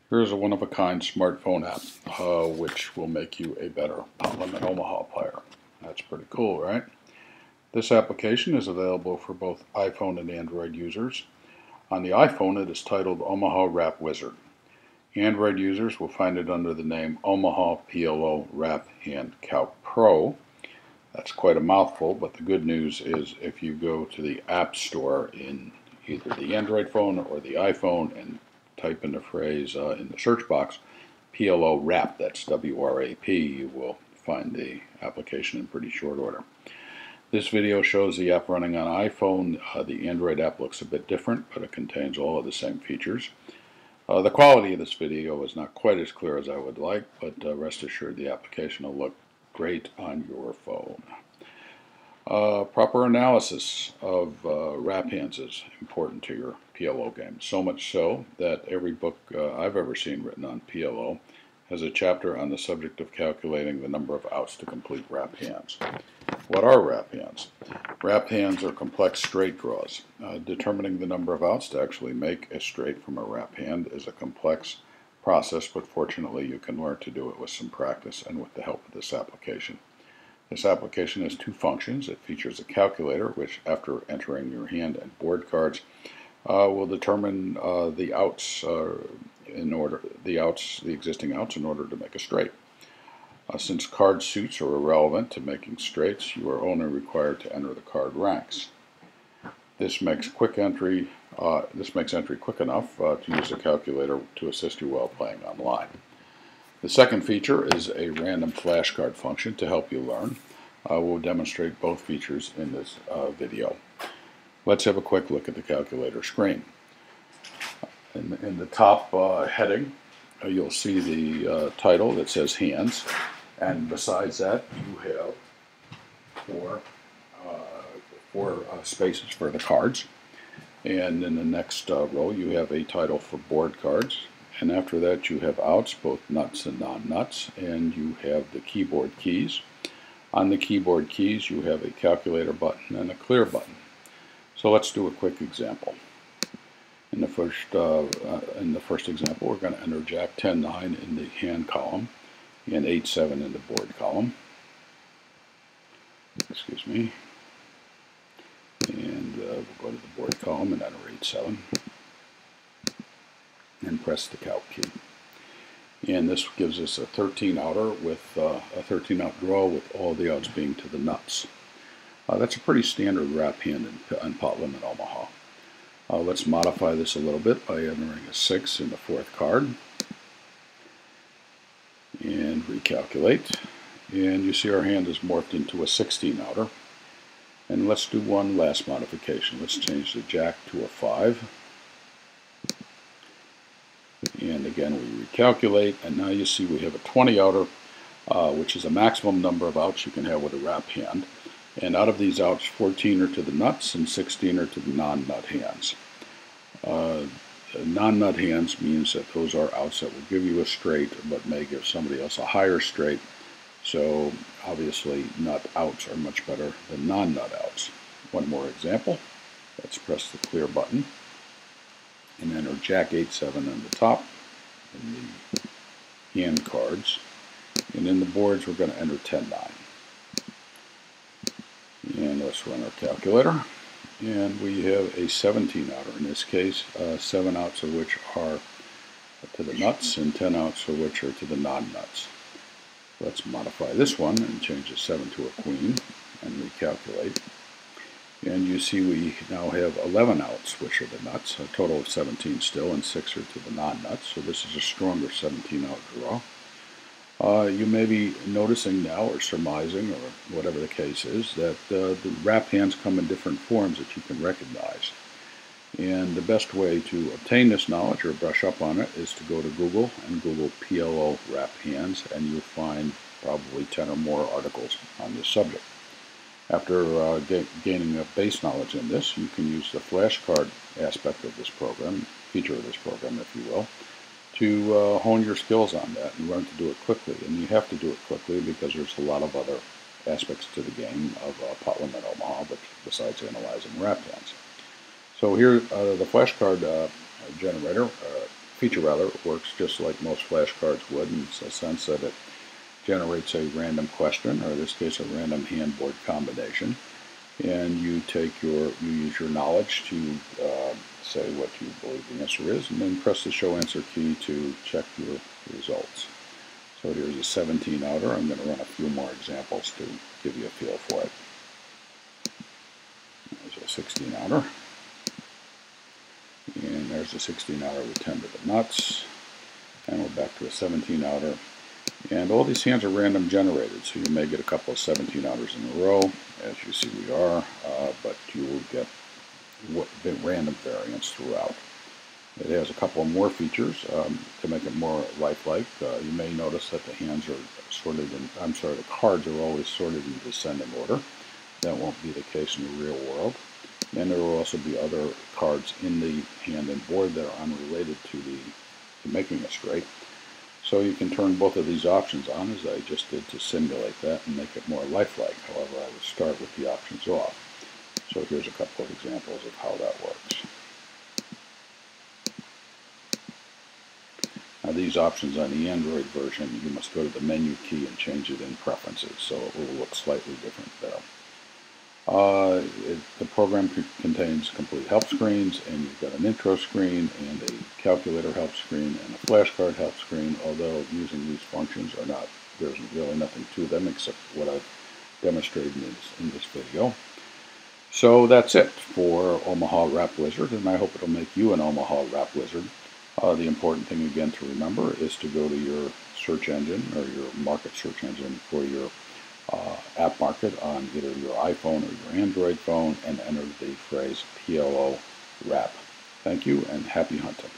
Here's a one-of-a-kind smartphone app, which will make you a better Limit Omaha player. That's pretty cool, right? This application is available for both iPhone and Android users. On the iPhone, it is titled Omaha Rap Wizard. Android users will find it under the name Omaha PLO Rap Hand Calc Pro. That's quite a mouthful, but the good news is if you go to the App Store in either the Android phone or the iPhone and type in the phrase in the search box, PLO Rap, that's W-R-A-P, you will find the application in pretty short order. This video shows the app running on iPhone. The Android app looks a bit different, but it contains all of the same features. The quality of this video is not quite as clear as I would like, but rest assured the application will look great on your phone. Proper analysis of rap hands is important to your PLO game, so much so that every book I've ever seen written on PLO has a chapter on the subject of calculating the number of outs to complete rap hands. What are rap hands? Rap hands are complex straight draws. Determining the number of outs to actually make a straight from a rap hand is a complex process, but fortunately you can learn to do it with some practice and with the help of this application. This application has two functions. It features a calculator, which after entering your hand and board cards will determine the outs the existing outs in order to make a straight. Since card suits are irrelevant to making straights, you are only required to enter the card ranks. This makes entry quick enough to use a calculator to assist you while playing online. The second feature is a random flashcard function to help you learn. We'll demonstrate both features in this video. Let's have a quick look at the calculator screen. In the top heading, you'll see the title that says hands, and besides that you have four spaces for the cards, and in the next row you have a title for board cards, and after that you have outs, both nuts and non-nuts, and you have the keyboard keys. On the keyboard keys you have a calculator button and a clear button. So let's do a quick example. In the first example, we're going to enter Jack 10-9 in the hand column and 8-7 in the board column. Excuse me. And we'll go to the board column and enter 8-7 and press the calc key. And this gives us a 13-outer with a 13-out draw with all the outs being to the nuts. That's a pretty standard rap hand in Pot Limit Omaha. Let's modify this a little bit by entering a 6 in the fourth card and recalculate. And you see our hand is morphed into a 16-outer. And let's do one last modification. Let's change the Jack to a 5. And again we recalculate, and now you see we have a 20-outer, which is a maximum number of outs you can have with a rap hand. And out of these outs, 14 are to the nuts and 16 are to the non-nut hands. Non-nut hands means that those are outs that will give you a straight but may give somebody else a higher straight. So obviously nut outs are much better than non-nut outs. One more example. Let's press the clear button and enter Jack 8-7 on the top in the hand cards. And in the boards we're going to enter 10-9. And let's run our calculator, and we have a 17-outer in this case, 7 outs of which are to the nuts and 10 outs of which are to the non-nuts. Let's modify this one and change the 7 to a queen and recalculate. And you see we now have 11 outs which are the nuts, a total of 17 still, and 6 are to the non-nuts, so this is a stronger 17-out draw. You may be noticing now, or surmising, or whatever the case is, that the rap hands come in different forms that you can recognize. And the best way to obtain this knowledge or brush up on it is to go to Google and Google PLO rap hands, and you'll find probably 10 or more articles on this subject. After gaining a base knowledge in this, you can use the flashcard aspect of this program, feature of this program if you will, to hone your skills on that and learn to do it quickly. And you have to do it quickly because there's a lot of other aspects to the game of Pot Limit Omaha, but besides analyzing rap hands. So here, the flashcard generator works just like most flashcards would, in the sense that it generates a random question, or in this case a random handboard combination, and you use your knowledge to say what you believe the answer is, and then press the show answer key to check your results. So here's a 17 outer. I'm going to run a few more examples to give you a feel for it. There's a 16 outer. And there's a 16 outer with 10 to the nuts. And we're back to a 17 outer. And all these hands are random generated, so you may get a couple of 17 outers in a row, as you see we are, but you will get random variance throughout. It has a couple more features to make it more lifelike. You may notice that the hands are sorted in, the cards are always sorted in descending order. That won't be the case in the real world. And there will also be other cards in the hand and board that are unrelated to making a straight. So you can turn both of these options on, as I just did, to simulate that and make it more lifelike. However, I would start with the options off. So here's a couple of examples of how that works. Now these options on the Android version, you must go to the menu key and change it in preferences, so it will look slightly different there. The program contains complete help screens, and you've got an intro screen and a calculator help screen and a flashcard help screen, although using these functions there's really nothing to them except what I've demonstrated in this video. So that's it for Omaha Wrap Wizard, and I hope it'll make you an Omaha Wrap Wizard. The important thing again to remember is to go to your search engine or your market search engine for your app market on either your iPhone or your Android phone and enter the phrase PLO wrap. Thank you and happy hunting.